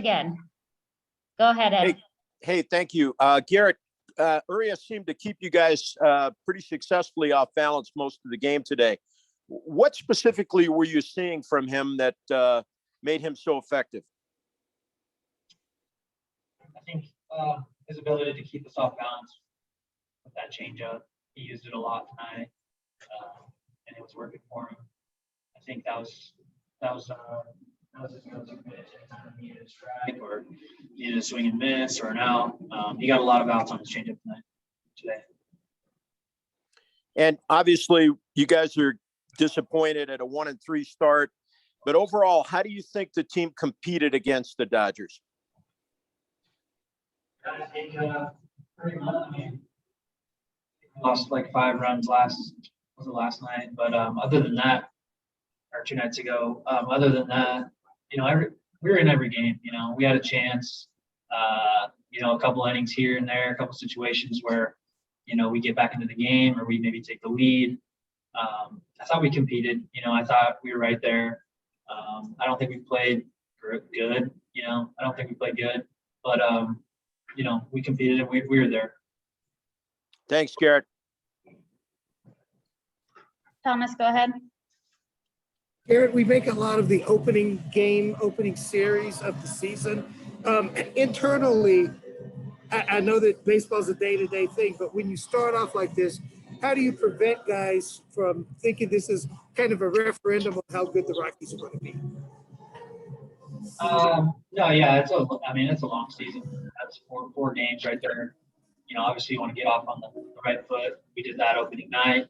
again. Go ahead, Ed. Hey, thank you. Garrett, Urias seemed to keep you guys pretty successfully off balance most of the game today. What specifically were you seeing from him that made him so effective? I think his ability to keep us off balance with that changeup, he used it a lot tonight, and it was working for him. I think that was his go-to pitch anytime he needed a strike or needed a swing and miss or an out. He got a lot of outs on his changeup today. And obviously, you guys are disappointed at a 1-3 start, but overall, how do you think the team competed against the Dodgers? I think pretty much. I mean, lost like 5 runs last night, but other than that, or 2 nights ago, other than that, we were in every game. We had a chance. A couple innings here and there, a couple situations where we get back into the game or we maybe take the lead. I thought we competed. I thought we were right there. I don't think we played good. I don't think we played good, but we competed and we were there. Thanks, Garrett. Thomas, go ahead. Garrett, we make a lot of the opening series of the season. Internally, I know that baseball is a day-to-day thing, but when you start off like this, how do you prevent guys from thinking this is kind of a referendum on how good the Rockies are going to be? It's a long season. That's four games right there. Obviously you want to get off on the right foot. We did that opening night.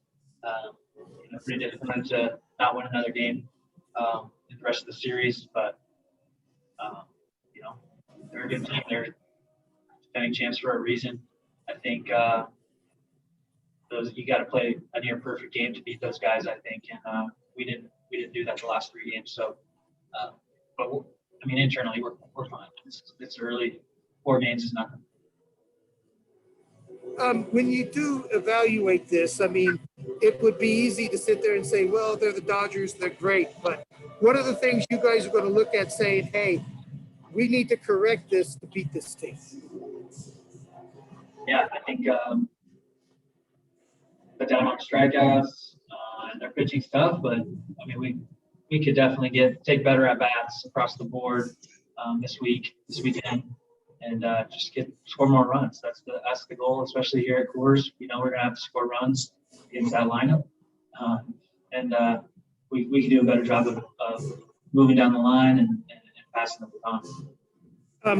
Pretty difficult to not win another game in the rest of the series, but they're a good team. They're defending champs for a reason. I think you got to play a near perfect game to beat those guys. I think, and we didn't do that the last 3 games. So, but internally we're fine. It's early. 4 games is nothing. When you do evaluate this, it would be easy to sit there and say, well, they're the Dodgers, they're great. But what are the things you guys are going to look at saying, hey, we need to correct this to beat this team? Yeah, I think put down on strikeouts and their pitching stuff, but we could definitely take better at bats across the board this weekend, and just score more runs. That's the goal, especially here at Coors. We're going to have to score runs against that lineup, and we can do a better job of moving down the line and passing the baton.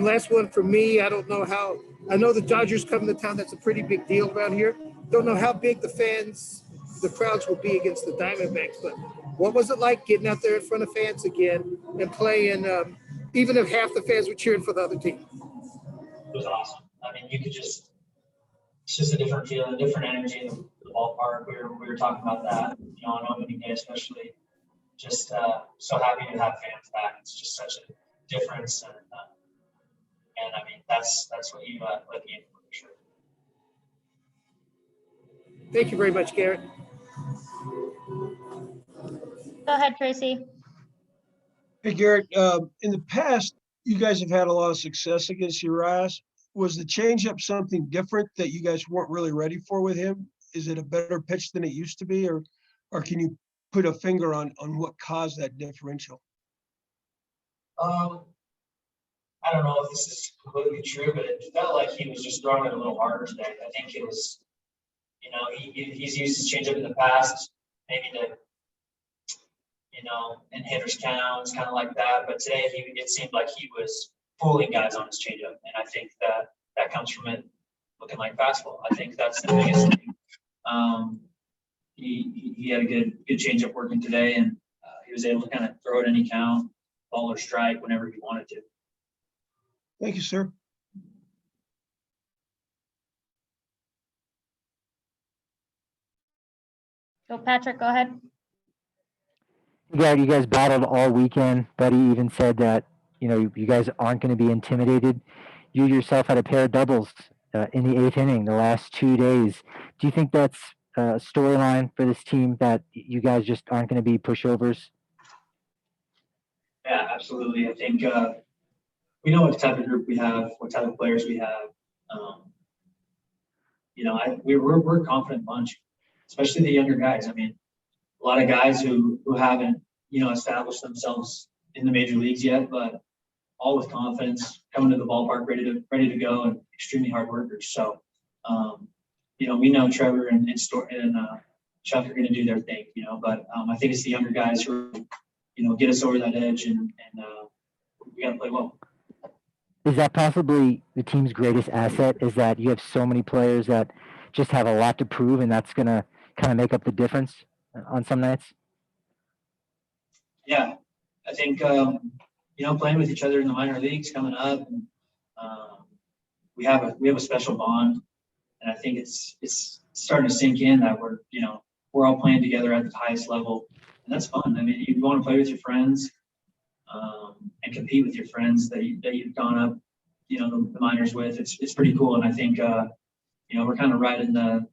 Last one for me. I don't know how. I know the Dodgers come to town. That's a pretty big deal around here. Don't know how big the crowds will be against the Diamondbacks, but what was it like getting out there in front of fans again and playing, even if half the fans were cheering for the other team? It was awesome. It's just a different feeling, a different energy in the ballpark. We were talking about that, on opening day especially. Just so happy to have fans back. It's just such a difference, and that's what you let the game for sure. Thank you very much, Garrett. Go ahead, Tracy. Hey, Garrett, in the past, you guys have had a lot of success against Urias. Was the changeup something different that you guys weren't really ready for with him? Is it a better pitch than it used to be, or can you put a finger on what caused that differential? I don't know if this is completely true, but it felt like he was just throwing it a little harder today. I think it was, he's used his changeup in the past, maybe to, in hitters' counts, kind of like that. But today, it seemed like he was fooling guys on his changeup, and I think that comes from it looking like fastball. I think that's the biggest thing. He had a good changeup working today, and he was able to kind of throw it any count, ball or strike, whenever he wanted to. Thank you, sir. So Patrick, go ahead. Yeah, you guys battled all weekend. Buddy even said that, you guys aren't going to be intimidated. You yourself had a pair of doubles in the 8th inning the last 2 days. Do you think that's a storyline for this team, that you guys just aren't going to be pushovers? Yeah, absolutely. I think we know what type of group we have, what type of players we have. We're a confident bunch, especially the younger guys. I mean, a lot of guys who haven't, established themselves in the major leagues yet, but all with confidence, coming to the ballpark ready to go, and extremely hard workers. So, we know Trevor and Chuck are going to do their thing, but I think it's the younger guys who, get us over that edge, and we got to play well. Is that possibly the team's greatest asset? Is that you have so many players that just have a lot to prove, and that's going to kind of make up the difference on some nights? Yeah, I think playing with each other in the minor leagues coming up, and we have a special bond, and I think it's starting to sink in that we're all playing together at the highest level, and that's fun. I mean, you want to play with your friends and compete with your friends that you've gone up, the minors with. It's pretty cool, and I think we're kind of riding that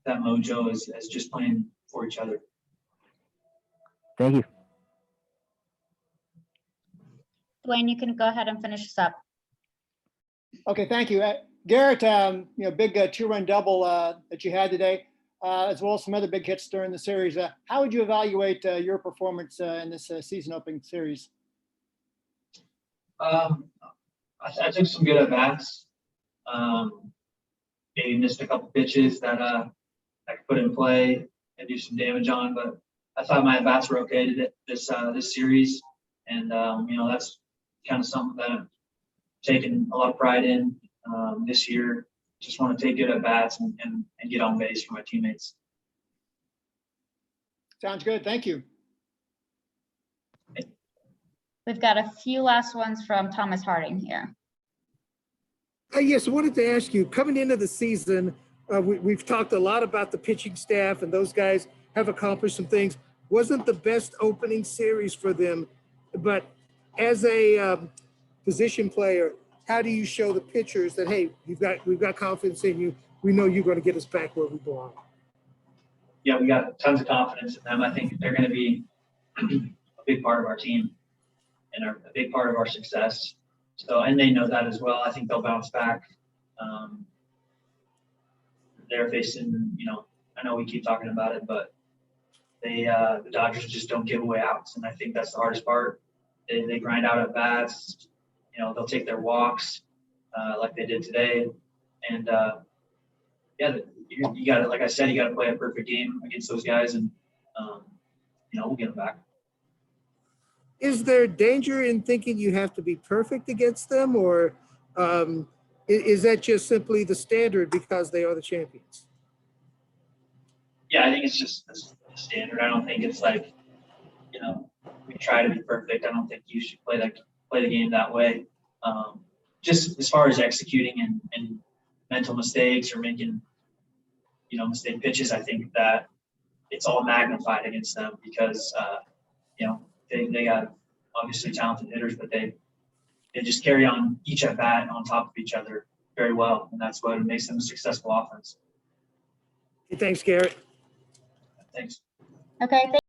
mojo as just playing for each other. Thank you. Dwayne, you can go ahead and finish this up. Okay, thank you. Garrett, big 2-run double that you had today, as well as some other big hits during the series. How would you evaluate your performance in this season opening series? I took some good at-bats. Maybe missed a couple pitches that I could put in play and do some damage on, but I thought my at-bats were okay this series. And, that's kind of something that I'm taking a lot of pride in this year. Just want to take good at-bats and get on base for my teammates. Sounds good. Thank you. We've got a few last ones from Thomas Harding here. Yes, I wanted to ask you, coming into the season, we've talked a lot about the pitching staff, and those guys have accomplished some things. Wasn't the best opening series for them, but as a position player, how do you show the pitchers that, hey, we've got confidence in you. We know you're going to get us back where we belong. Yeah, we got tons of confidence in them. I think they're going to be a big part of our team and a big part of our success. So, and they know that as well. I think they'll bounce back. They're facing, I know we keep talking about it, but the Dodgers just don't give away outs, and I think that's the hardest part. They grind out at bats. They'll take their walks like they did today, and you got to, like I said, you got to play a perfect game against those guys, and we'll get them back. Is there danger in thinking you have to be perfect against them, or is that just simply the standard because they are the champions? Yeah, I think it's just the standard. I don't think it's like, we try to be perfect. I don't think you should play the game that way. Just as far as executing and mental mistakes or making, mistake pitches, I think that it's all magnified against them because, they got obviously talented hitters, but they just carry on each at bat on top of each other very well, and that's what makes them a successful offense. Thanks, Garrett. Thanks. Okay,